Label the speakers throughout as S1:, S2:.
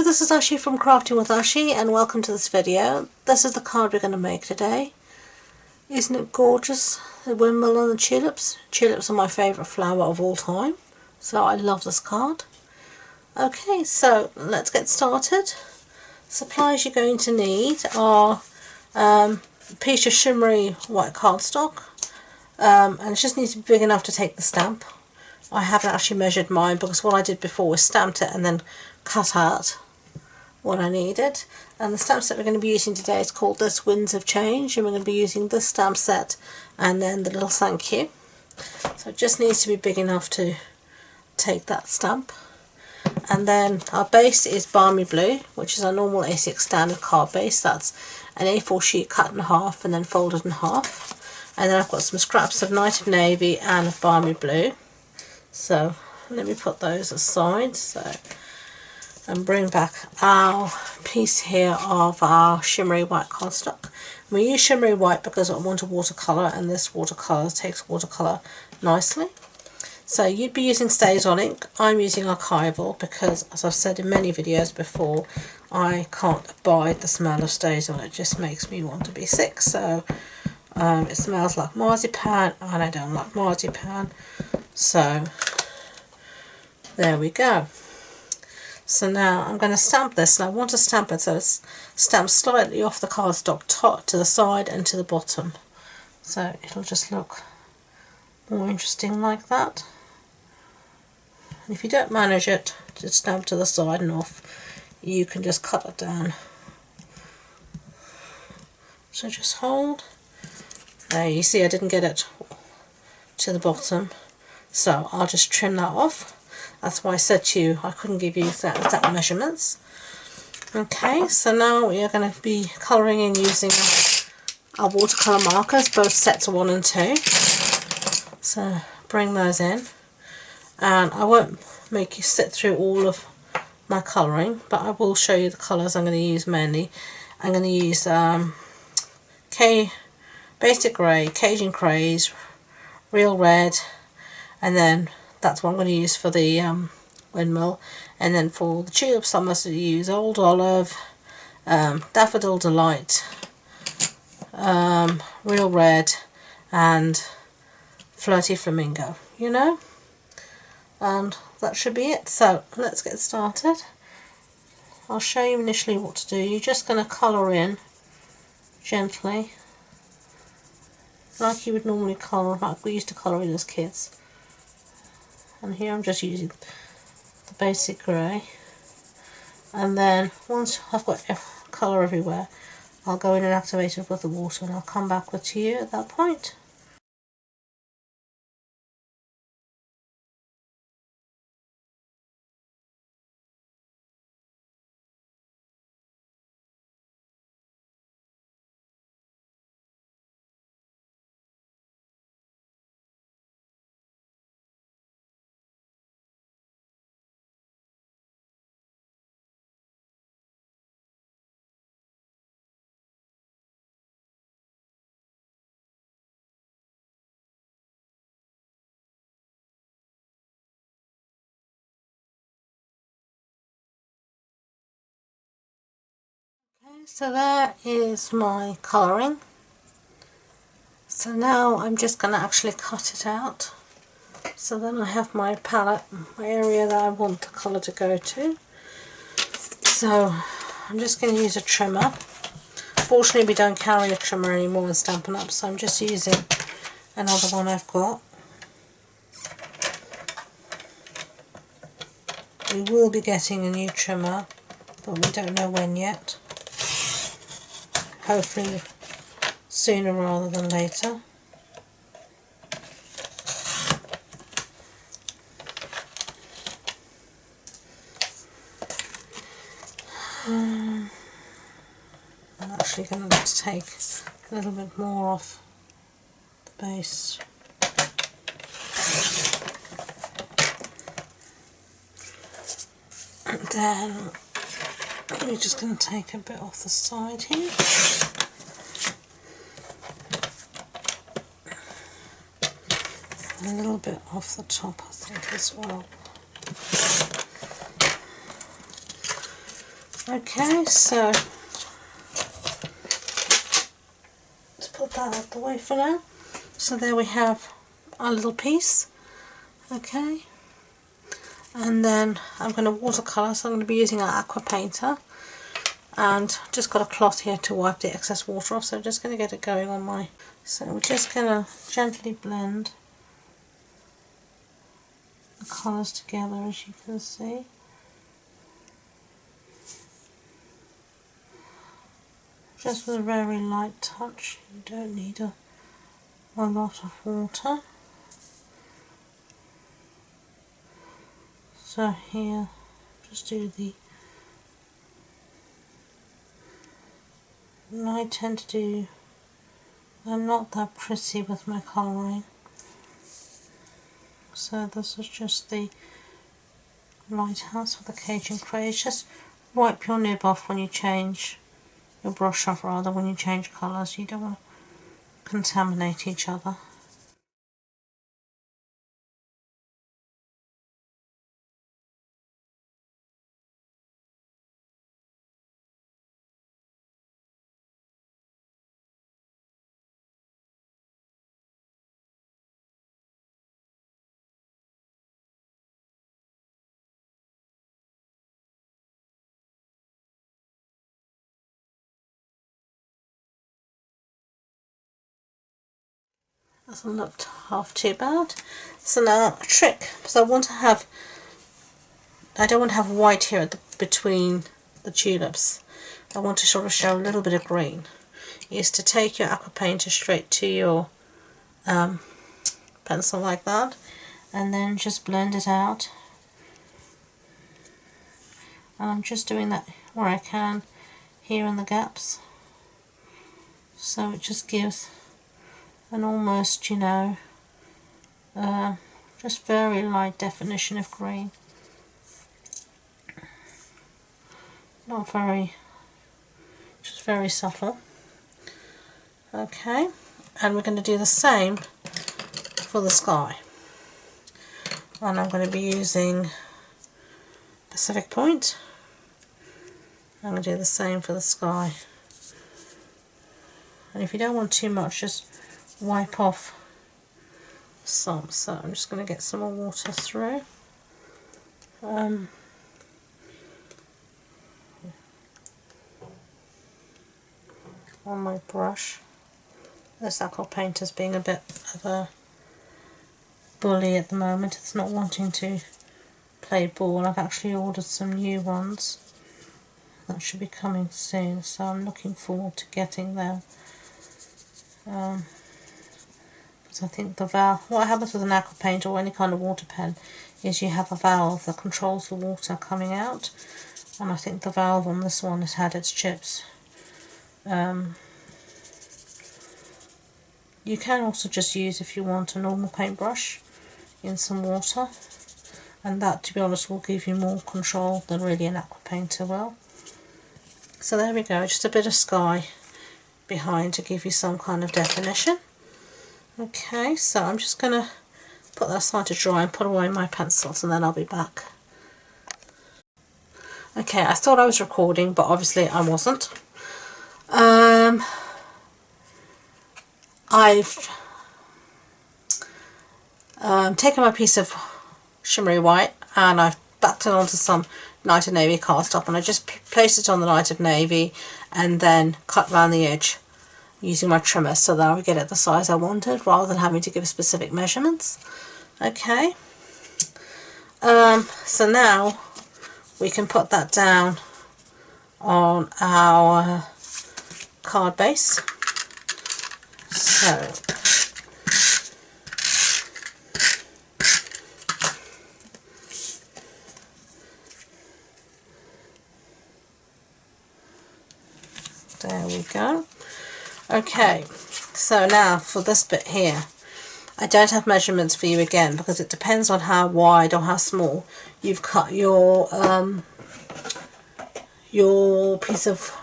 S1: this is Ashi from Crafting with Ashi, and welcome to this video. This is the card we're going to make today. Isn't it gorgeous? The windmill and the tulips. Tulips are my favourite flower of all time, so I love this card. Okay, so let's get started. Supplies you're going to need are a piece of shimmery white cardstock, and it just needs to be big enough to take the stamp. I haven't actually measured mine because what I did before was stamped it and then cut out what I needed. And the stamp set we're going to be using today is called this Winds of Change, and we're going to be using this stamp set and then the little thank you. So it just needs to be big enough to take that stamp. And then our base is Balmy Blue, which is our normal A6 standard card base. That's an A4 sheet cut in half and then folded in half. And then I've got some scraps of Night of Navy and of Balmy Blue. So let me put those aside and bring back our piece here of our shimmery white cardstock. We use shimmery white because I want a watercolour, and this watercolour takes watercolour nicely. So you'd be using StazOn ink. I'm using archival because, as I've said in many videos before, I can't abide the smell of StazOn. It just makes me want to be sick. So it smells like marzipan and I don't like marzipan. So there we go. So now I'm going to stamp this, and I want to stamp it so it's stamped slightly off the cardstock, top to the side and to the bottom. So it'll just look more interesting like that. And if you don't manage it to stamp to the side and off, you can just cut it down. So just hold. There, you see I didn't get it to the bottom, so I'll just trim that off. That's why I said to you I couldn't give you exact measurements. Okay, so now we are going to be colouring in using our watercolour markers, both sets of 1 and 2. So bring those in, and I won't make you sit through all of my colouring, but I will show you the colours I'm going to use mainly. I'm going to use Basic Grey, Cajun Craze, Real Red, and then that's what I'm going to use for the windmill. And then for the tulips I'm going to use Old Olive, Daffodil Delight, Real Red, and Flirty Flamingo, you know. And that should be it. So let's get started. I'll show you initially what to do. You're just going to colour in gently, like you would normally colour, like we used to colour in as kids. And here I'm just using the basic grey, and then once I've got colour everywhere, I'll go in and activate it with the water, and I'll come back with you at that point. Okay, so there is my colouring. So now I'm just going to actually cut it out. So then I have my palette, my area that I want the colour to go to. So I'm just going to use a trimmer. Fortunately we don't carry a trimmer anymore in Stampin' Up, so I'm just using another one I've got. We will be getting a new trimmer, but we don't know when yet. Hopefully sooner rather than later. I'm actually going to take a little bit more off the base. And then we're just going to take a bit off the side here. A little bit off the top, I think, as well. Okay, so let's put that out of the way for now. So there we have our little piece. Okay, and then I'm going to watercolour, so I'm going to be using our aqua painter, and just got a cloth here to wipe the excess water off, so I'm just going to get it going on my, so we're just going to gently blend the colours together, as you can see. Just with a very light touch, you don't need a lot of water. So here, just do the, I tend to do, I'm not that pretty with my colouring. So this is just the lighthouse with the Cajun craze. Just wipe your nib off when you change, your brush off rather, when you change colours. You don't want to contaminate each other. Doesn't look half too bad. So now a trick, because I don't want to have white here at between the tulips. I want to sort of show a little bit of green. Is to take your aqua painter straight to your pencil like that, and then just blend it out. And I'm just doing that where I can, here in the gaps. So it just gives an almost, you know, just very light definition of green. Not very, just very subtle. Okay, and we're going to do the same for the sky. And I'm going to be using Pacific Point. I'm going to do the same for the sky. And if you don't want too much, just wipe off some. So I'm just going to get some more water through. On my brush. This aqua painter's being a bit of a bully at the moment. It's not wanting to play ball. I've actually ordered some new ones that should be coming soon, so I'm looking forward to getting them. Because I think the valve, what happens with an aqua paint or any kind of water pen is you have a valve that controls the water coming out, and I think the valve on this one has had its chips. You can also just use, if you want, a normal paintbrush in some water, and that, to be honest, will give you more control than really an aqua painter will. So there we go, just a bit of sky behind to give you some kind of definition. Okay, so I'm just going to put that aside to dry and put away my pencils, and then I'll be back. Okay, I thought I was recording, but obviously I wasn't. I've taken my piece of shimmery white and I've backed it onto some Night of Navy cardstock, and I just placed it on the Night of Navy and then cut around the edge using my trimmer so that I would get it the size I wanted rather than having to give specific measurements. Okay, so now we can put that down on our card base. So there we go. Okay, so now for this bit here, I don't have measurements for you again because it depends on how wide or how small you've cut your piece of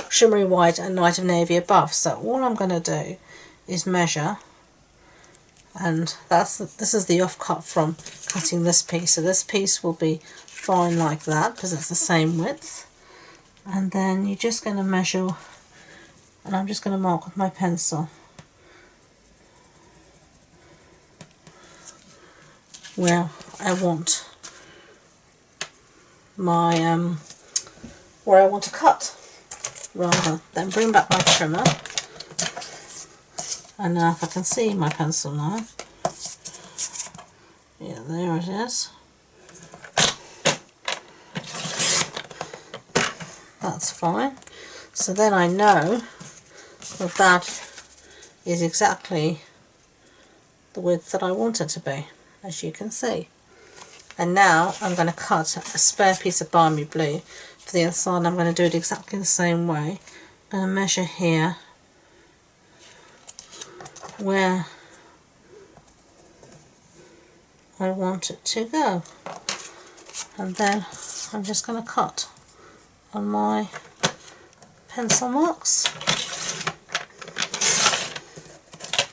S1: shimmery white and Night of Navy above. So all I'm going to do is measure, and this is the offcut from cutting this piece. So this piece will be fine like that because it's the same width. And then you're just going to measure, and I'm just going to mark with my pencil where I want my where I want to cut, rather than bring back my trimmer. And now if I can see my pencil now, yeah, there it is. That's fine. So then I know that that is exactly the width that I want it to be, as you can see. And now I'm going to cut a spare piece of balmy blue for the inside. I'm going to do it exactly the same way. I'm going to measure here where I want it to go, and then I'm just going to cut on my pencil marks.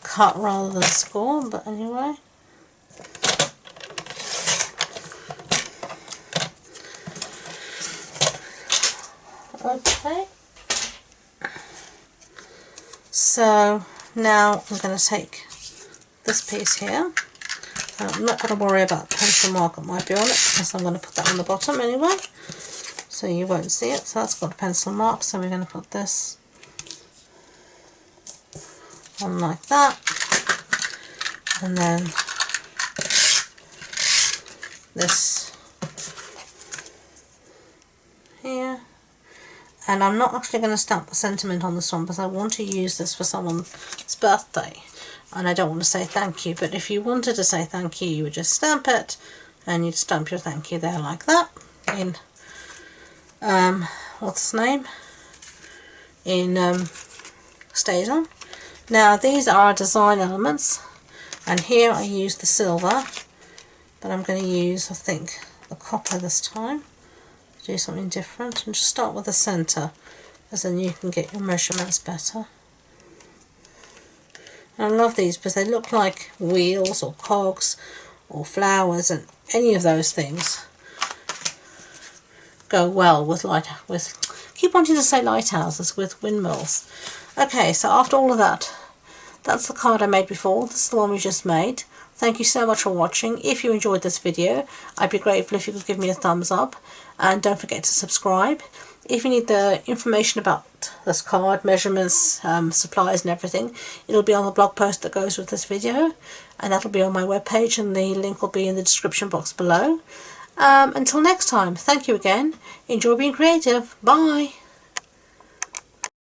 S1: Cut rather than score, but anyway. Okay, so now I'm going to take this piece here. I'm not going to worry about the pencil mark that might be on it because I'm going to put that on the bottom anyway, so you won't see it. So that's got a pencil mark, so we're going to put this on like that, and then this here. And I'm not actually going to stamp the sentiment on this one because I want to use this for someone's birthday and I don't want to say thank you, but if you wanted to say thank you, you would just stamp it and you'd stamp your thank you there like that in what's the name, in Stays On. Now these are design elements, and here I use the silver, but I'm going to use, I think, the copper this time. Do something different, and just start with the centre, as then you can get your measurements better. And I love these because they look like wheels or cogs or flowers, and any of those things go well with keep wanting to say lighthouses, with windmills. Okay, so after all of that, that's the card I made before. This is the one we just made. Thank you so much for watching. If you enjoyed this video, I'd be grateful if you could give me a thumbs up, and don't forget to subscribe. If you need the information about this card, measurements, supplies and everything, it'll be on the blog post that goes with this video, and that'll be on my webpage, and the link will be in the description box below. Until next time, thank you again. Enjoy being creative. Bye.